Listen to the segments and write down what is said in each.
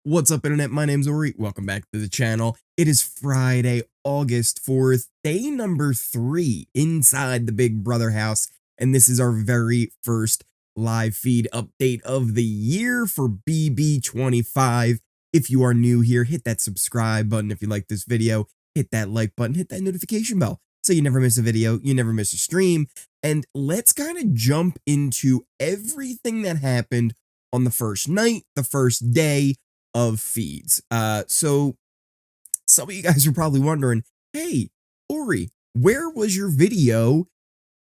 What's up, internet? My name's Ori. Welcome back to the channel. It is Friday, August 4th, day number 3 inside the Big Brother house, and this is our very first live feed update of the year for BB25. If you are new here, hit that subscribe button. If you like this video, hit that like button, hit that notification bell so you never miss a video, you never miss a stream. And let's kind of jump into everything that happened on the first night, the first day of feeds. So some of you guys are probably wondering, hey, Ori, where was your video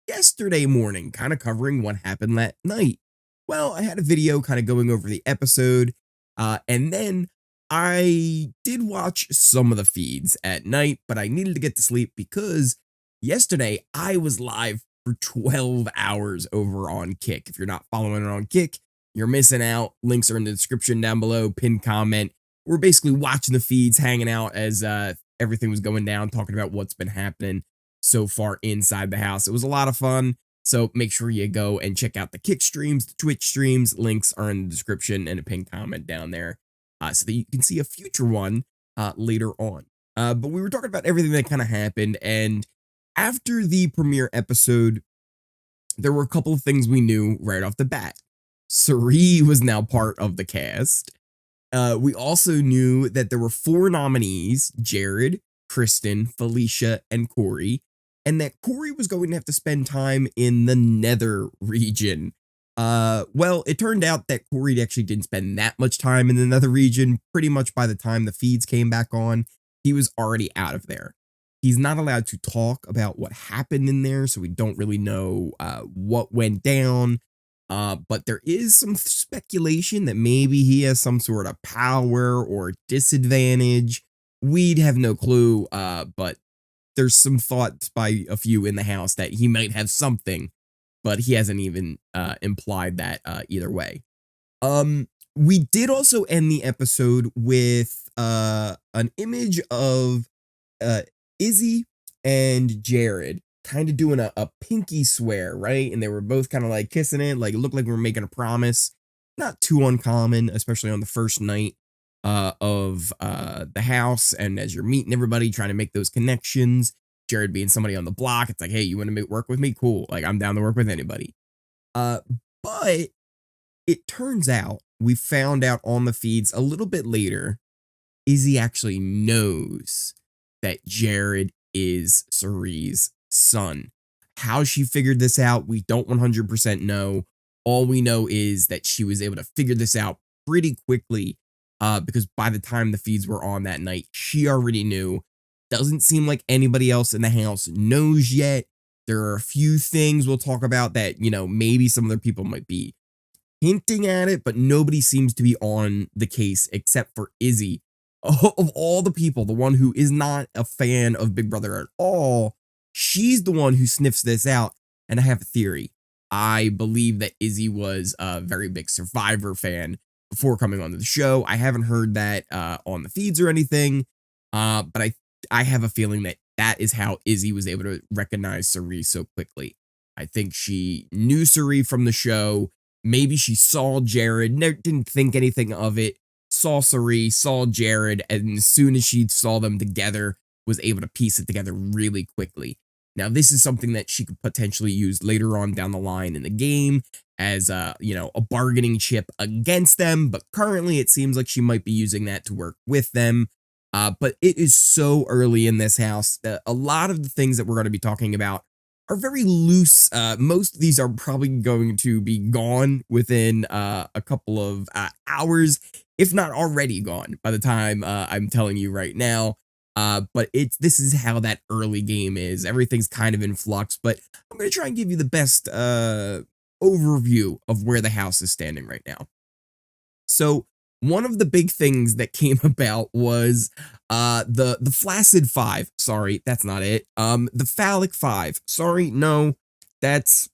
yesterday morning, kind of covering what happened that night? Well, I had a video kind of going over the episode, and then I did watch some of the feeds at night, but I needed to get to sleep because yesterday I was live for 12 hours over on Kick. If you're not following it on Kick, you're missing out. Links are in the description down below, pinned comment. We're basically watching the feeds, hanging out as everything was going down, talking about what's been happening so far inside the house. It was a lot of fun, so make sure you go and check out the Kick streams, the Twitch streams. Links are in the description and a pinned comment down there so that you can see a future one later on. But we were talking about everything that kind of happened, and after the premiere episode, there were a couple of things we knew right off the bat. Cirie was now part of the cast. We also knew that there were 4 nominees: Jared, Kirsten, Felicia, and Cory, and that Cory was going to have to spend time in the Nether region. Well, it turned out that Cory actually didn't spend that much time in the Nether region. Pretty much by the time the feeds came back on, he was already out of there. He's not allowed to talk about what happened in there, so we don't really know what went down. But there is some speculation that maybe he has some sort of power or disadvantage. We'd have no clue, but there's some thoughts by a few in the house that he might have something, but he hasn't even implied that either way. We did also end the episode with an image of Izzy and Jared kind of doing a pinky swear, right? And they were both kind of like kissing it, like it looked like we were making a promise. Not too uncommon, especially on the first night of the house, and as you're meeting everybody, trying to make those connections. Jared being somebody on the block, it's like, hey, you want to work with me? Cool. Like, I'm down to work with anybody. But it turns out, we found out on the feeds a little bit later, Izzy actually knows that Jared is Cirie's son. How she figured this out, we don't 100% know. All we know is that she was able to figure this out pretty quickly because by the time the feeds were on that night, she already knew. Doesn't seem like anybody else in the house knows yet. There are a few things we'll talk about that, you know, maybe some other people might be hinting at it, but nobody seems to be on the case except for Izzy. Of all the people, the one who is not a fan of Big Brother at all, she's the one who sniffs this out. And I have a theory. I believe that Izzy was a very big Survivor fan before coming onto the show. I haven't heard that on the feeds or anything, but I have a feeling that that is how Izzy was able to recognize Cirie so quickly. I think she knew Cirie from the show. Maybe she saw Jared, didn't think anything of it, saw Cirie, saw Jared, and as soon as she saw them together, was able to piece it together really quickly. Now, this is something that she could potentially use later on down the line in the game as a bargaining chip against them, but currently it seems like she might be using that to work with them. But it is so early in this house that a lot of the things that we're going to be talking about are very loose. Most of these are probably going to be gone within a couple of hours, if not already gone by the time I'm telling you right now. But this is how that early game is. Everything's kind of in flux, but I'm going to try and give you the best overview of where the house is standing right now. So one of the big things that came about was the Flaccid 5. Sorry, that's not it. The Phallic 5. Sorry, no, that's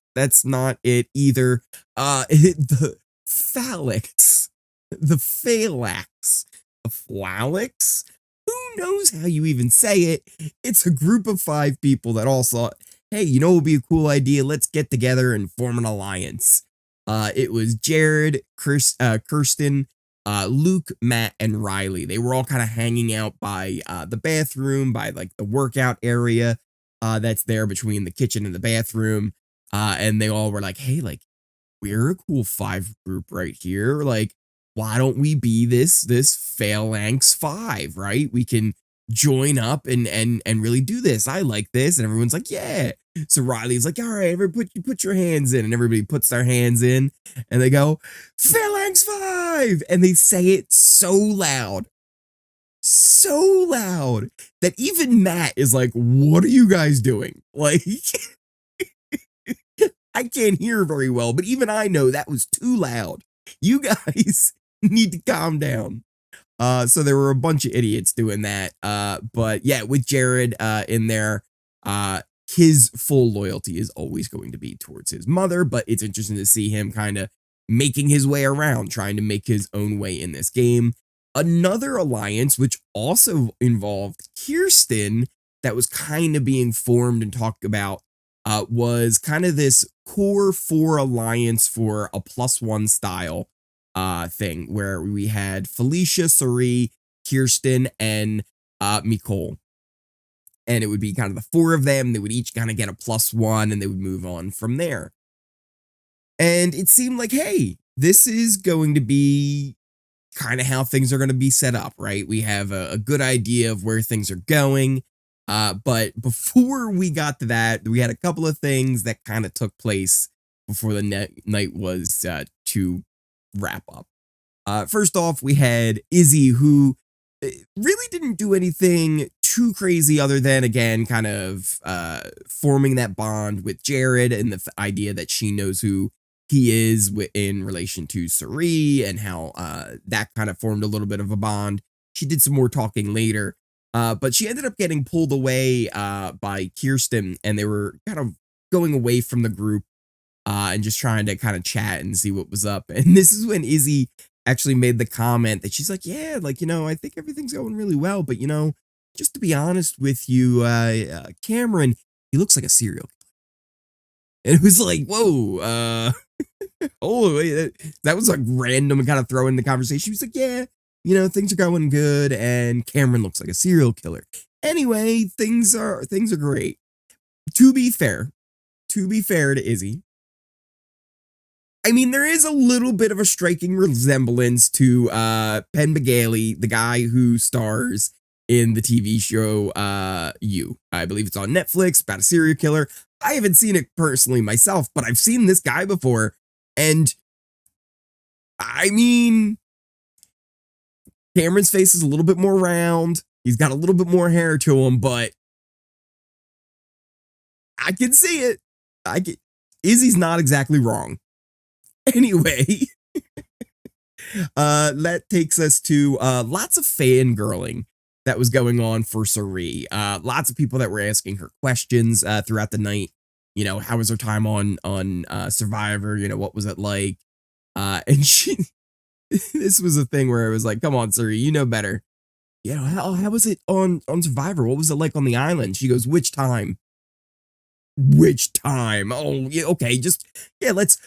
not it either. The Phallics, the Phalax, the Flalics. Who knows how you even say it? It's a group of 5 people that all thought, hey, you know what would be a cool idea? Let's get together and form an alliance. It was Jared, Kirsten, Luke, Matt, and Reilly. They were all kind of hanging out by the bathroom, by like the workout area that's there between the kitchen and the bathroom. And they all were like, hey, like, we're a cool 5 group right here. Like, why don't we be this Phalanx 5, right? We can join up and really do this. I like this. And everyone's like, yeah. So Reilly's like, all right, everybody put your hands in. And everybody puts their hands in and they go, Phalanx 5. And they say it so loud that even Matt is like, what are you guys doing? Like, I can't hear very well, but even I know that was too loud. You guys need to calm down. So there were a bunch of idiots doing that. But yeah, with Jared in there, his full loyalty is always going to be towards his mother, but it's interesting to see him kind of making his way around, trying to make his own way in this game. Another alliance, which also involved Kirsten, that was kind of being formed and talked about, was kind of this core 4 alliance for a +1 style thing where we had Felicia, Cirie, Kirsten, and Mecole. And it would be kind of the 4 of them. They would each kind of get a +1 and they would move on from there. And it seemed like, hey, this is going to be kind of how things are going to be set up, right? We have a good idea of where things are going. But before we got to that, we had a couple of things that kind of took place before the night was to wrap up. First off, we had Izzy, who really didn't do anything too crazy other than, again, kind of forming that bond with Jared and the idea that she knows who he is in relation to Cirie and how that kind of formed a little bit of a bond. She did some more talking later, but she ended up getting pulled away by Kirsten, and they were kind of going away from the group and just trying to kind of chat and see what was up. And this is when Izzy actually made the comment that she's like, yeah, like, you know, I think everything's going really well, but, you know, just to be honest with you, Cameron, he looks like a serial killer. And it was like, whoa, oh, wait, that was like random and kind of throw in the conversation. She was like, yeah, you know, things are going good, and Cameron looks like a serial killer. Anyway, things are great. To be fair to Izzy, I mean, there is a little bit of a striking resemblance to Penn Badgley, the guy who stars in the TV show You. I believe it's on Netflix, about a serial killer. I haven't seen it personally myself, but I've seen this guy before, and I mean, Cameron's face is a little bit more round. He's got a little bit more hair to him, but I can see it. Izzy's not exactly wrong. Anyway, that takes us to lots of fangirling that was going on for Cirie. Lots of people that were asking her questions throughout the night. You know, how was her time on Survivor? You know, what was it like? And this was a thing where it was like, come on, Cirie, you know better. You know, how was it on Survivor? What was it like on the island? She goes, which time? Which time? Oh, yeah, okay, just, yeah, let's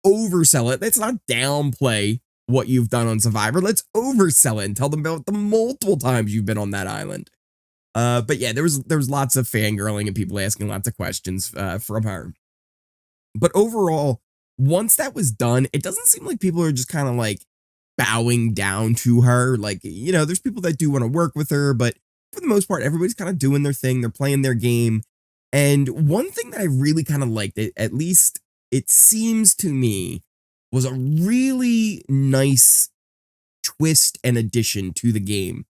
oversell it. Let's not downplay what you've done on Survivor. Let's oversell it and tell them about the multiple times you've been on that island. But yeah, there was lots of fangirling and people asking lots of questions from her. But overall, once that was done, it doesn't seem like people are just kind of like bowing down to her. Like, you know, there's people that do want to work with her, but for the most part, everybody's kind of doing their thing. They're playing their game. And one thing that I really kind of liked, at least it seems to me, was a really nice twist and addition to the game.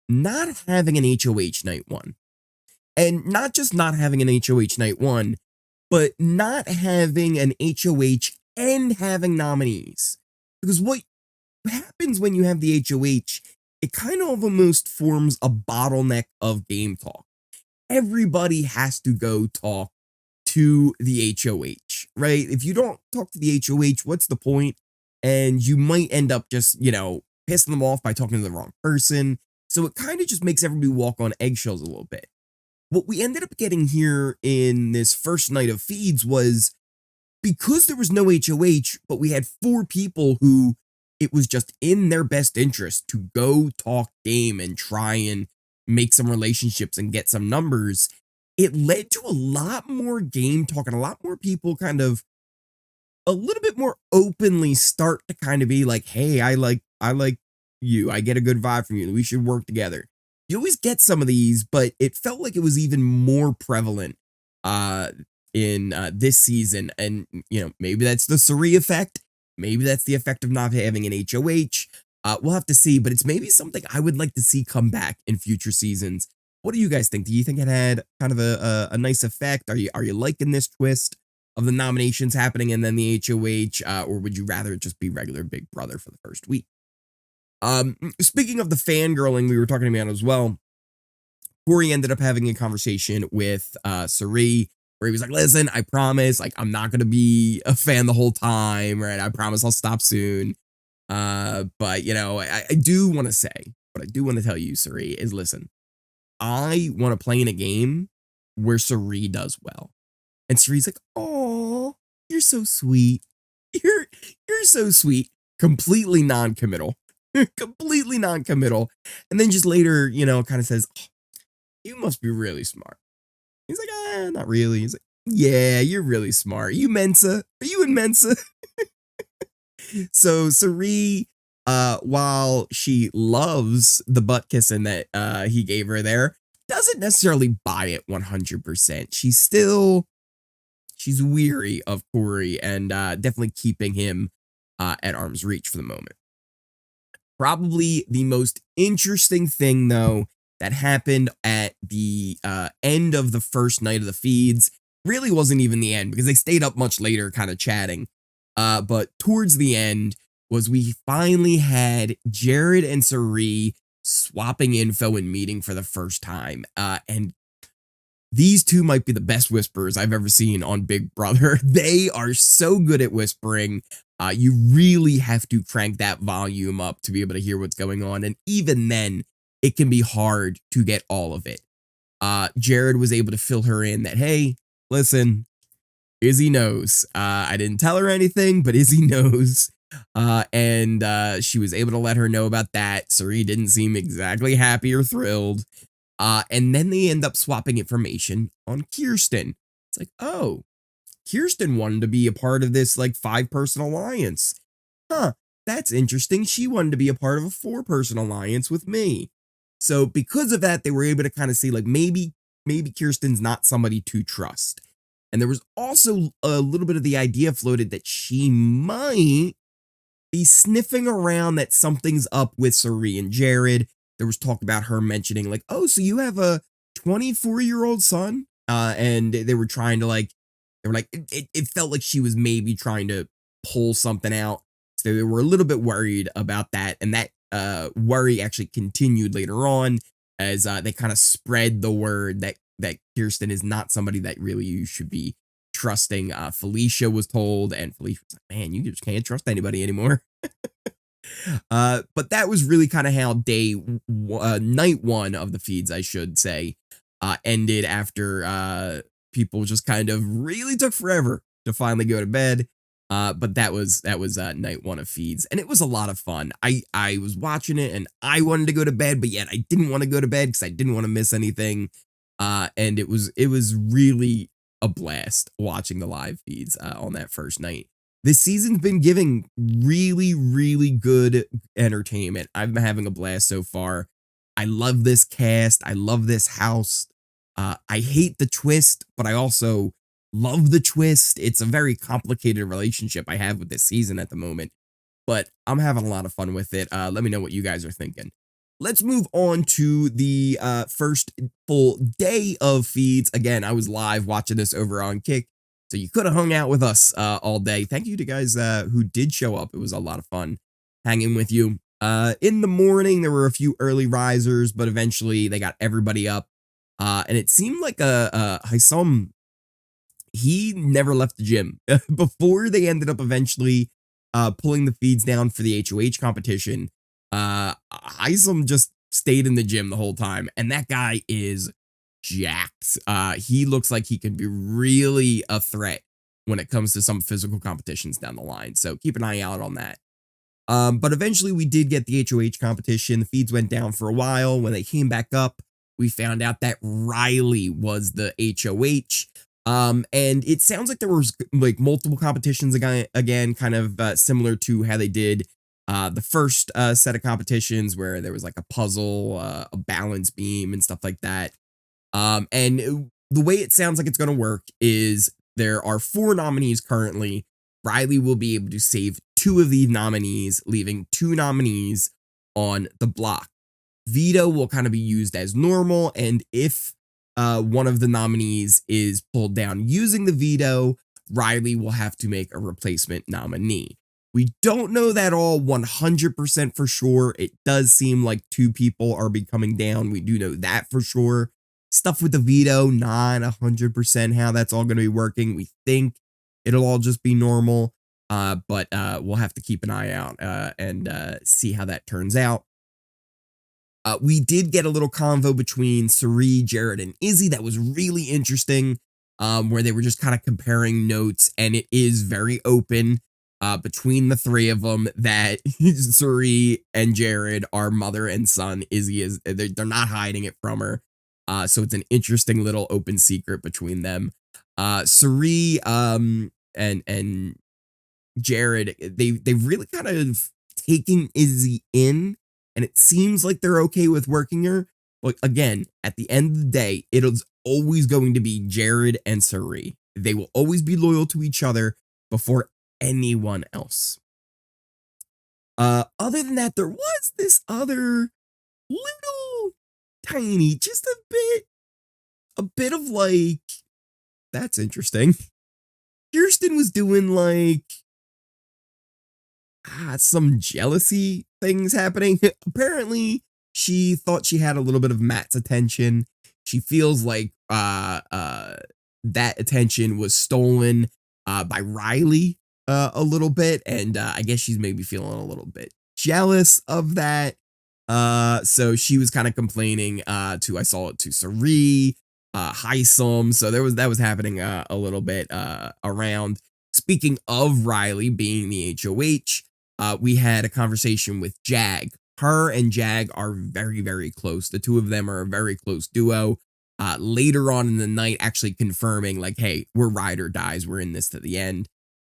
Not having an HOH night 1. And not just not having an HOH night 1, but not having an HOH and having nominees. Because what happens when you have the HOH, it kind of almost forms a bottleneck of game talk. Everybody has to go talk to the HOH, right? If you don't talk to the HOH, what's the point? And you might end up just, you know, pissing them off by talking to the wrong person. So it kind of just makes everybody walk on eggshells a little bit. What we ended up getting here in this first night of feeds was, because there was no HOH, but we had 4 people who it was just in their best interest to go talk game and try and make some relationships and get some numbers. It led to a lot more game talk and a lot more people kind of a little bit more openly start to kind of be like, hey, I like you. I get a good vibe from you. We should work together. You always get some of these, but it felt like it was even more prevalent uh in this season. And maybe that's the Cirie effect. Maybe that's the effect of not having an HOH. We'll have to see, but it's maybe something I would like to see come back in future seasons. What do you guys think? Do you think it had kind of a nice effect? Are you liking this twist of the nominations happening and then the HOH, or would you rather it just be regular Big Brother for the first week? Speaking of the fangirling we were talking about as well, Cory ended up having a conversation with Cirie where he was like, listen, I promise, like, I'm not gonna be a fan the whole time, right? I promise I'll stop soon. But I do want to say, what I do want to tell you, Cirie, is listen, I want to play in a game where Cirie does well. And Cirie's like, oh, you're so sweet. You're so sweet. Completely non-committal. Completely non-committal. And then just later, kind of says, oh, you must be really smart. He's like, not really. He's like, yeah, you're really smart. You Mensa? Are you in Mensa? So Cirie, while she loves the butt kissing that he gave her there, doesn't necessarily buy it 100%. She's weary of Cory and definitely keeping him at arm's reach for the moment. Probably the most interesting thing, though, that happened at the end of the first night of the feeds really wasn't even the end because they stayed up much later kind of chatting. But towards the end was we finally had Jared and Cirie swapping info and meeting for the first time. And these two might be the best whisperers I've ever seen on Big Brother. They are so good at whispering. You really have to crank that volume up to be able to hear what's going on. And even then, it can be hard to get all of it. Jared was able to fill her in that, hey, listen, Izzy knows. I didn't tell her anything, but Izzy knows. And she was able to let her know about that. Cirie didn't seem exactly happy or thrilled. And then they end up swapping information on Kirsten. It's like, oh, Kirsten wanted to be a part of this like 5-person alliance. Huh, that's interesting. She wanted to be a part of a 4-person alliance with me. So because of that, they were able to kind of see like maybe Kirsten's not somebody to trust. And there was also a little bit of the idea floated that she might be sniffing around that something's up with Cirie and Jared. There was talk about her mentioning like, oh, so you have a 24-year-old son? And they were trying to it felt like she was maybe trying to pull something out. So they were a little bit worried about that. And that worry actually continued later on as they kind of spread the word that Kirsten is not somebody that really you should be trusting. Felicia was told, and Felicia was like, man, you just can't trust anybody anymore. But that was really kind of how night one of the feeds, I should say, ended after people just kind of really took forever to finally go to bed. But that was night one of feeds, and it was a lot of fun. I was watching it and I wanted to go to bed, but yet I didn't want to go to bed because I didn't want to miss anything. And it was really a blast watching the live feeds on that first night. This season's been giving really, really good entertainment. I've been having a blast so far. I love this cast. I love this house. I hate the twist, but I also love the twist. It's a very complicated relationship I have with this season at the moment, but I'm having a lot of fun with it. Let me know what you guys are thinking. Let's move on to the first full day of feeds. Again, I was live watching this over on Kick, so you could have hung out with us all day. Thank you to guys who did show up. It was a lot of fun hanging with you. In the morning, there were a few early risers, but eventually they got everybody up. And it seemed like Hisam, he never left the gym. Before they ended up eventually pulling the feeds down for the HOH competition, Hisam just stayed in the gym the whole time, and that guy is jacked. He looks like he can be really a threat when it comes to some physical competitions down the line, so keep an eye out on that. But eventually we did get the HOH competition. The feeds went down for a while. When they came back up, we found out that Reilly was the HOH. And it sounds like there was like multiple competitions again, kind of similar to how they did the first set of competitions where there was like a puzzle, a balance beam and stuff like that. And the way it sounds like it's going to work is there are 4 nominees currently. Reilly will be able to save 2 of the nominees, leaving 2 nominees on the block. Veto will kind of be used as normal, and if one of the nominees is pulled down using the veto, Reilly will have to make a replacement nominee. We don't know that all 100% for sure. It does seem like 2 people are coming down. We do know that for sure. Stuff with the veto, not 100% how that's all going to be working. We think it'll all just be normal, but we'll have to keep an eye out and see how that turns out. We did get a little convo between Cirie, Jared, and Izzy that was really interesting, where they were just kind of comparing notes, and it is very open between the 3 of them that Cirie and Jared are mother and son. Izzy is, they're not hiding it from her. So it's an interesting little open secret between them. Cirie and Jared, they've really kind of taken Izzy in, and it seems like they're okay with working her. But again, at the end of the day, it is always going to be Jared and Cirie. They will always be loyal to each other before anyone else. Other than that, there was this other little tiny, just a bit of like, that's interesting. Kirsten was doing like some jealousy things happening. Apparently, she thought she had a little bit of Matt's attention. She feels like that attention was stolen by Reilly a little bit, and I guess she's maybe feeling a little bit jealous of that. So she was kind of complaining I saw it to Cirie, Hisam. So that was happening a little bit around. Speaking of Reilly being the HOH, we had a conversation with Jag. Her and Jag are very, very close. The 2 of them are a very close duo. Later on in the night, actually confirming like, hey, we're ride or dies. We're in this to the end.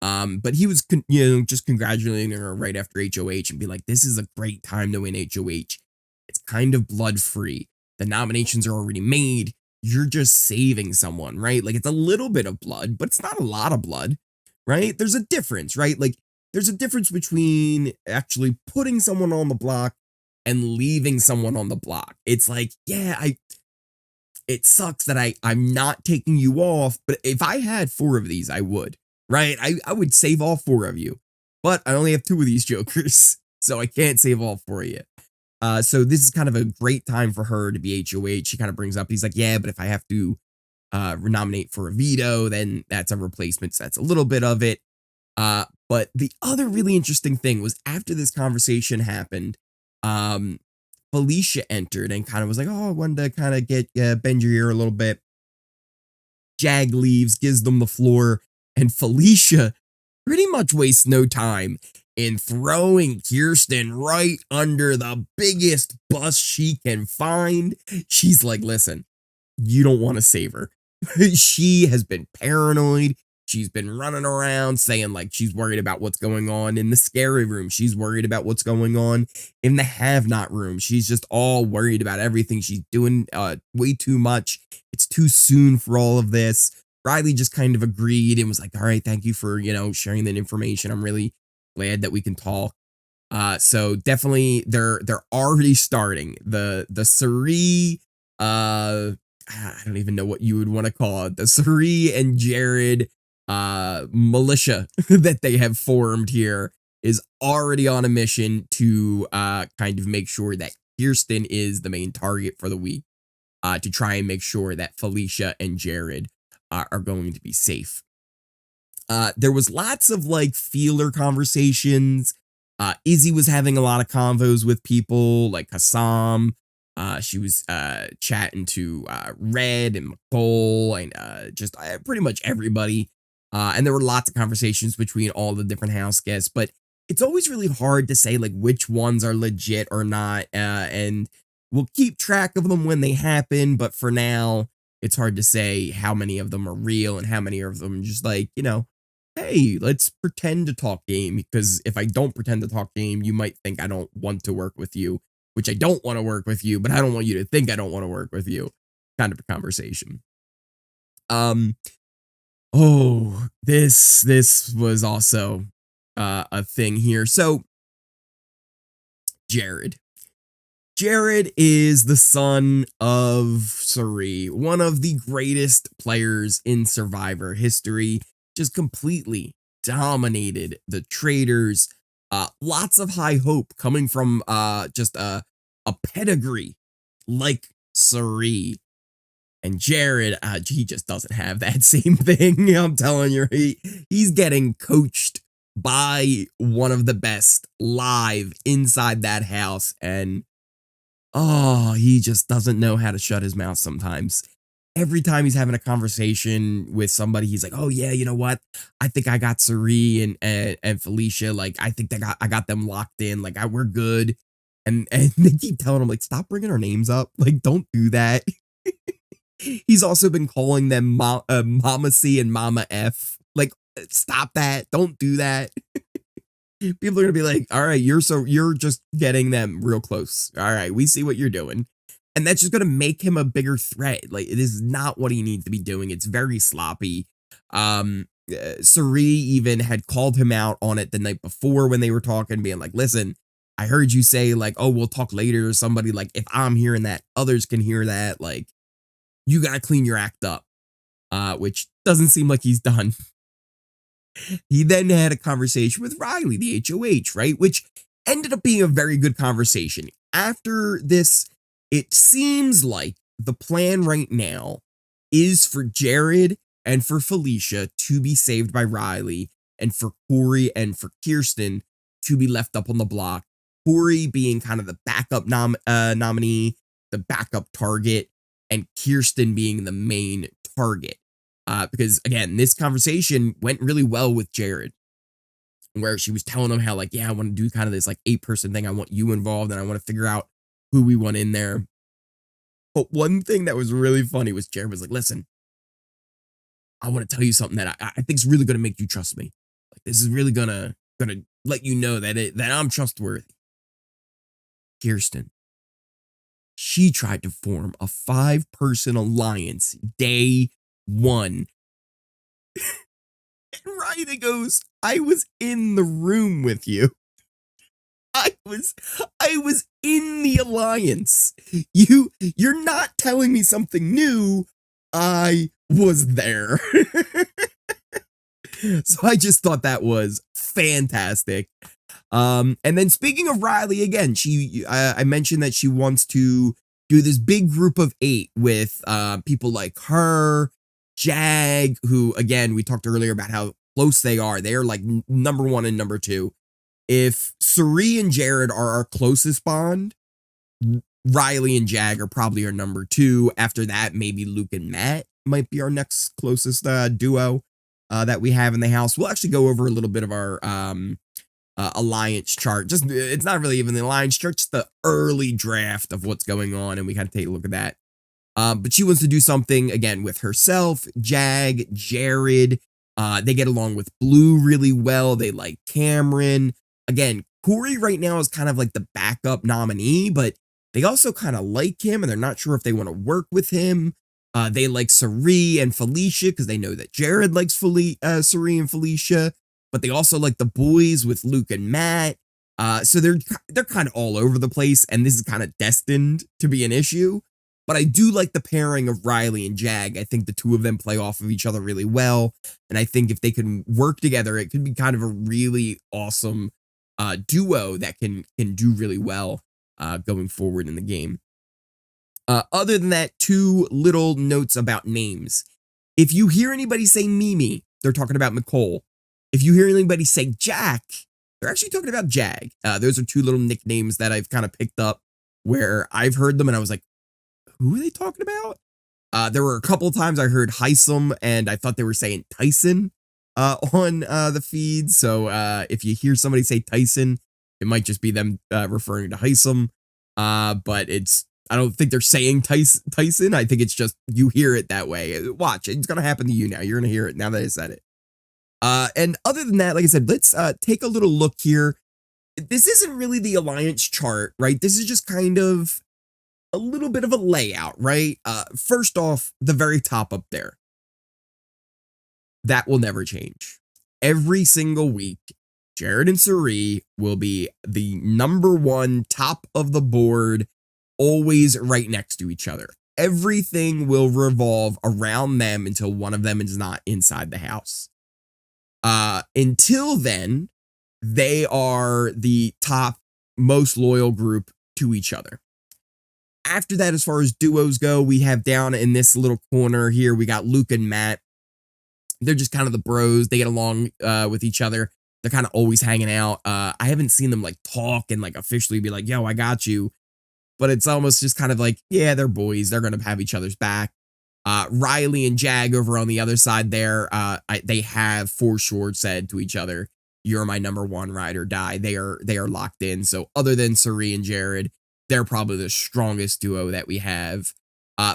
But he was, just congratulating her right after HOH and be like, this is a great time to win HOH. It's kind of blood free. The nominations are already made. You're just saving someone, right? Like it's a little bit of blood, but it's not a lot of blood, right? There's a difference, right? Like there's a difference between actually putting someone on the block and leaving someone on the block. It's like, yeah, it sucks that I'm not taking you off, but if I had 4 of these, I would. Right? I would save all 4 of you, but I only have 2 of these jokers, so I can't save all 4 of you. So this is kind of a great time for her to be HOH. She kind of brings up, he's like, yeah, but if I have to renominate for a veto, then that's a replacement. So that's a little bit of it. But the other really interesting thing was after this conversation happened, Felicia entered and kind of was like, oh, I wanted to kind of get bend your ear a little bit. Jag leaves, gives them the floor. And Felicia pretty much wastes no time in throwing Kirsten right under the biggest bus she can find. She's like, listen, you don't want to save her. She has been paranoid. She's been running around saying like she's worried about what's going on in the scary room. She's worried about what's going on in the have-not room. She's just all worried about everything. She's doing way too much. It's too soon for all of this. Reilly just kind of agreed and was like, all right, thank you for, sharing that information. I'm really glad that we can talk. So definitely they're already starting the Cirie, I don't even know what you would want to call it. The Cirie and Jared militia that they have formed here is already on a mission to kind of make sure that Kirsten is the main target for the week, to try and make sure that Felicia and Jared are going to be safe. There was lots of like feeler conversations. Izzy was having a lot of convos with people like Hisam. She was chatting to Red and Mecole and just pretty much everybody. And there were lots of conversations between all the different house guests. But it's always really hard to say like which ones are legit or not, and we'll keep track of them when they happen, but for now, it's hard to say how many of them are real and how many of them just like, hey, let's pretend to talk game, because if I don't pretend to talk game, you might think I don't want to work with you, which I don't want to work with you, but I don't want you to think I don't want to work with you, kind of a conversation. Oh, this was also a thing here. So Jared. Jared is the son of Cirie, one of the greatest players in Survivor history, just completely dominated the traders. Lots of high hope coming from just a pedigree like Cirie. And Jared, he just doesn't have that same thing. I'm telling you, he's getting coached by one of the best live inside that house. And oh, he just doesn't know how to shut his mouth sometimes. Every time he's having a conversation with somebody, he's like, "Oh yeah, you know what? I think I got Cirie and Felicia. Like, I think I got them locked in. Like, we're good." And they keep telling him like, "Stop bringing our names up. Like, don't do that." He's also been calling them Mama C and Mama F. Like, stop that. Don't do that. People are gonna be like, all right, you're just getting them real close. All right, we see what you're doing. And that's just gonna make him a bigger threat. Like, it is not what he needs to be doing. It's very sloppy. Cirie even had called him out on it the night before when they were talking, being like, listen, I heard you say, like, oh, we'll talk later, or somebody, like, if I'm hearing that, others can hear that. Like, you gotta clean your act up. Which doesn't seem like he's done. He then had a conversation with Reilly, the HOH, right? Which ended up being a very good conversation. After this, it seems like the plan right now is for Jared and for Felicia to be saved by Reilly, and for Cory and for Kirsten to be left up on the block. Cory being kind of the backup nominee, the backup target, and Kirsten being the main target. Because again, this conversation went really well with Jared, where she was telling him how, like, yeah, I want to do kind of this like 8-person thing. I want you involved, and I want to figure out who we want in there. But one thing that was really funny was Jared was like, listen, I want to tell you something that I think is really going to make you trust me. Like, this is really gonna let you know that I'm trustworthy. Kirsten, she tried to form a 5-person alliance day one. And Reilly goes, I was in the room with you. I was in the alliance. You're not telling me something new. I was there. So I just thought that was fantastic. And then speaking of Reilly, again, I mentioned that she wants to do this big group of 8 with people like her, Jag, who, again, we talked earlier about how close they are. They are like number 1 and number 2. If Cirie and Jared are our closest bond, Reilly and Jag are probably our number 2. After that, maybe Luke and Matt might be our next closest duo that we have in the house. We'll actually go over a little bit of our alliance chart. Just, it's not really even the alliance chart, just the early draft of what's going on, and we kind of take a look at that. But she wants to do something, again, with herself, Jag, Jared. They get along with Blue really well. They like Cameron. Again, Cory right now is kind of like the backup nominee, but they also kind of like him, and they're not sure if they want to work with him. They like Cirie and Felicia because they know that Jared likes Cirie and Felicia, but they also like the boys with Luke and Matt. So they're kind of all over the place, and this is kind of destined to be an issue. But I do like the pairing of Reilly and Jag. I think the two of them play off of each other really well. And I think if they can work together, it could be kind of a really awesome duo that can do really well going forward in the game. Other than that, 2 little notes about names. If you hear anybody say Mimi, they're talking about Mecole. If you hear anybody say Jack, they're actually talking about Jag. Those are 2 little nicknames that I've kind of picked up where I've heard them and I was like, who are they talking about? There were a couple of times I heard Hisam and I thought they were saying Tyson. on the feed. So if you hear somebody say Tyson, it might just be them referring to Hisam. But I don't think they're saying Tyson. I think it's just you hear it that way. Watch, it's gonna happen to you now. You're gonna hear it now that I said it. And other than that, like I said, let's take a little look here. This isn't really the alliance chart, right? This is just kind of a little bit of a layout, right? First off, the very top up there. That will never change. Every single week, Jared and Cirie will be the #1 top of the board, always right next to each other. Everything will revolve around them until one of them is not inside the house. Until then, they are the top most loyal group to each other. After that, as far as duos go, we have down in this little corner here, we got Luke and Matt. They're just kind of the bros. They get along with each other. They're kind of always hanging out. I haven't seen them like talk and like officially be like, yo, I got you. But it's almost just kind of like, yeah, they're boys. They're going to have each other's back. Reilly and Jag over on the other side there, they have for sure said to each other, you're my #1 ride or die. They are locked in. So other than Cirie and Jared, they're probably the strongest duo that we have.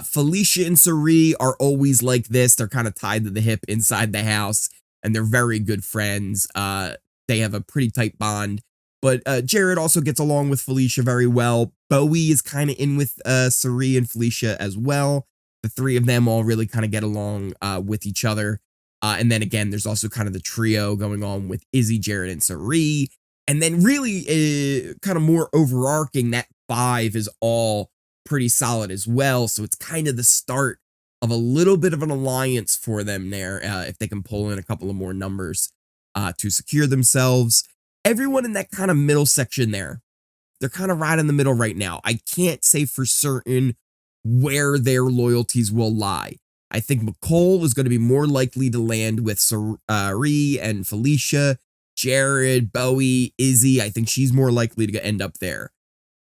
Felicia and Cirie are always like this. They're kind of tied to the hip inside the house, and they're very good friends. They have a pretty tight bond. But Jared also gets along with Felicia very well. Bowie is kind of in with Cirie and Felicia as well. The three of them all really kind of get along with each other. And then again, there's also kind of the trio going on with Izzy, Jared, and Cirie. And then really kind of more overarching, that 5 is all pretty solid as well. So it's kind of the start of a little bit of an alliance for them there, if they can pull in a couple of more numbers to secure themselves. Everyone in that kind of middle section there, they're kind of right in the middle right now. I can't say for certain where their loyalties will lie. I think Mecole is going to be more likely to land with Cirie and Felicia. Jared, Bowie, Izzy, I think she's more likely to end up there.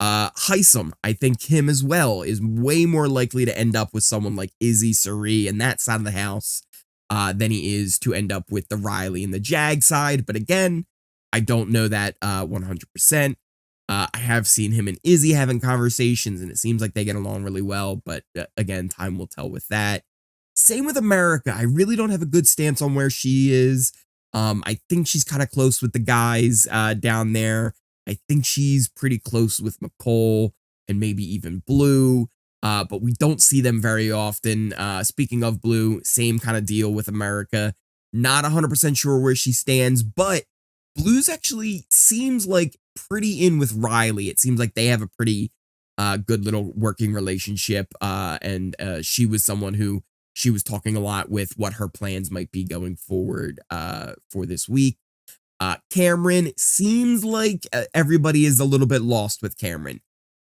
Hisam, I think him as well is way more likely to end up with someone like Izzy, Cirie, and that side of the house than he is to end up with the Reilly and the Jag side. But again, I don't know that 100%. I have seen him and Izzy having conversations, and it seems like they get along really well. But again, time will tell with that. Same with America. I really don't have a good stance on where she is. I think she's kind of close with the guys down there. I think she's pretty close with Mecole and maybe even Blue, but we don't see them very often. Speaking of Blue, same kind of deal with America. Not 100% sure where she stands, but Blue's actually seems like pretty in with Reilly. It seems like they have a pretty good little working relationship, and she was someone who she was talking a lot with what her plans might be going forward for this week. Cameron, seems like everybody is a little bit lost with Cameron.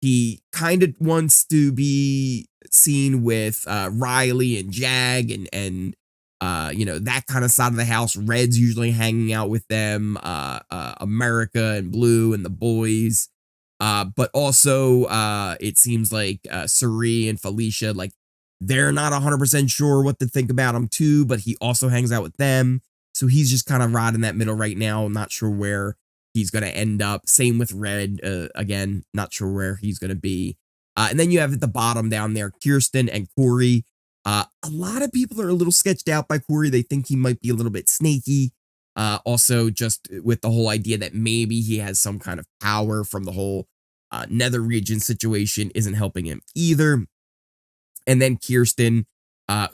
He kind of wants to be seen with Reilly and Jag and you know, that kind of side of the house. Red's usually hanging out with them, America and Blue and the boys. But also it seems like Cirie and Felicia, like, they're not 100% sure what to think about him too, but he also hangs out with them. So he's just kind of right in that middle right now. Not sure where he's going to end up. Same with Red. Again, not sure where he's going to be. And then you have at the bottom down there, Kirsten and Cory. A lot of people are a little sketched out by Cory. They think he might be a little bit snaky. Also, just with the whole idea that maybe he has some kind of power from the whole nether region situation isn't helping him either. And then Kirsten,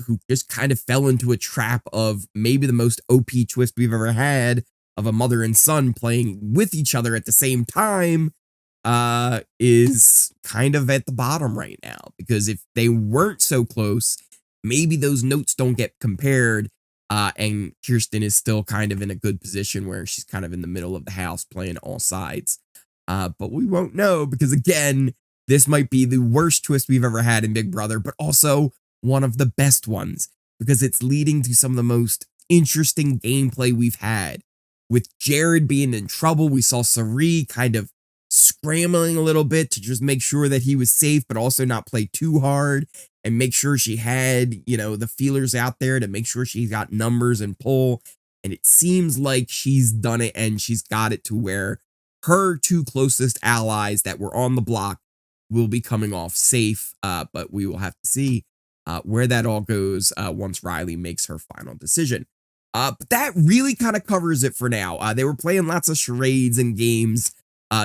who just kind of fell into a trap of maybe the most OP twist we've ever had, of a mother and son playing with each other at the same time, is kind of at the bottom right now. Because if they weren't so close, maybe those notes don't get compared, and Kirsten is still kind of in a good position where she's kind of in the middle of the house playing all sides. But we won't know, because again, this might be the worst twist we've ever had in Big Brother, but also one of the best ones, because it's leading to some of the most interesting gameplay we've had. With Jared being in trouble, we saw Cirie kind of scrambling a little bit to just make sure that he was safe, but also not play too hard, and make sure she had, you know, the feelers out there to make sure she got numbers and pull. and it seems like she's done it and she's got it to where her two closest allies that were on the block will be coming off safe, but we will have to see where that all goes once Reilly makes her final decision. But that really kind of covers it for now. They were playing lots of charades and games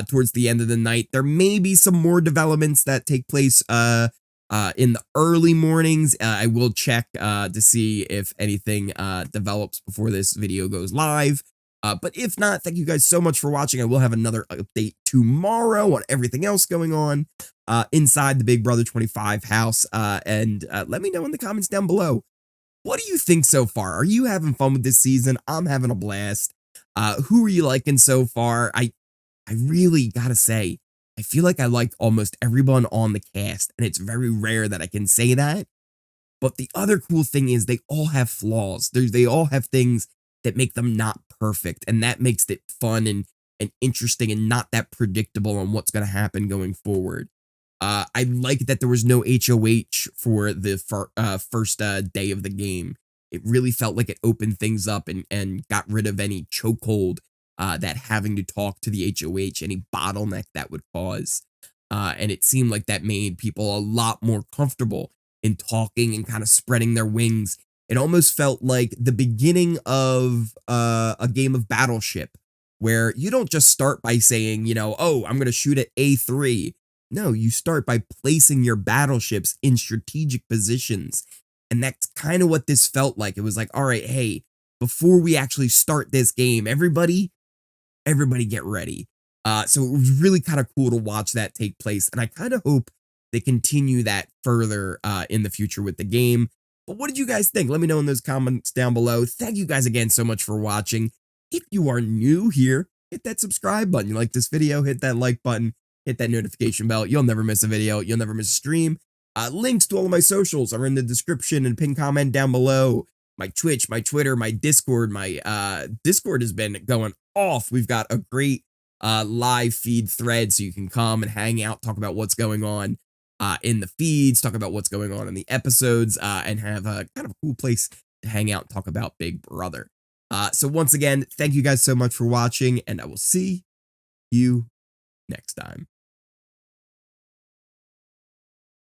towards the end of the night. There may be some more developments that take place in the early mornings. I will check to see if anything develops before this video goes live. But if not, thank you guys so much for watching. I will have another update tomorrow on everything else going on inside the Big Brother 25 house. And let me know in the comments down below. What do you think so far? Are you having fun with this season? I'm having a blast. Who are you liking so far? I really gotta say, I feel like I liked almost everyone on the cast, and it's very rare that I can say that. But the other cool thing is they all have flaws. They all have things that make them not perfect, and that makes it fun and interesting and not that predictable on what's going to happen going forward. I like that there was no HOH for the first day of the game. It really felt like it opened things up and got rid of any chokehold that having to talk to the HOH, any bottleneck that would cause. And it seemed like that made people a lot more comfortable in talking and kind of spreading their wings. It almost felt like the beginning of a game of Battleship, where you don't just start by saying, you know, oh, I'm going to shoot at A3. No, you start by placing your battleships in strategic positions. And that's kind of what this felt like. It was like, all right, hey, before we actually start this game, everybody get ready. So it was really kind of cool to watch that take place. And I kind of hope they continue that further in the future with the game. But what did you guys think? Let me know in those comments down below. Thank you guys again so much for watching. If you are new here, hit that subscribe button. You like this video, hit that like button, hit that notification bell. You'll never miss a video. You'll never miss a stream. Links to all of my socials are in the description and pinned comment down below. My Twitch, my Twitter, my Discord. My Discord has been going off. We've got a great live feed thread so you can come and hang out, talk about what's going on in the feeds, talk about what's going on in the episodes, and have a kind of a cool place to hang out and talk about Big Brother. So once again, thank you guys so much for watching, and I will see you next time.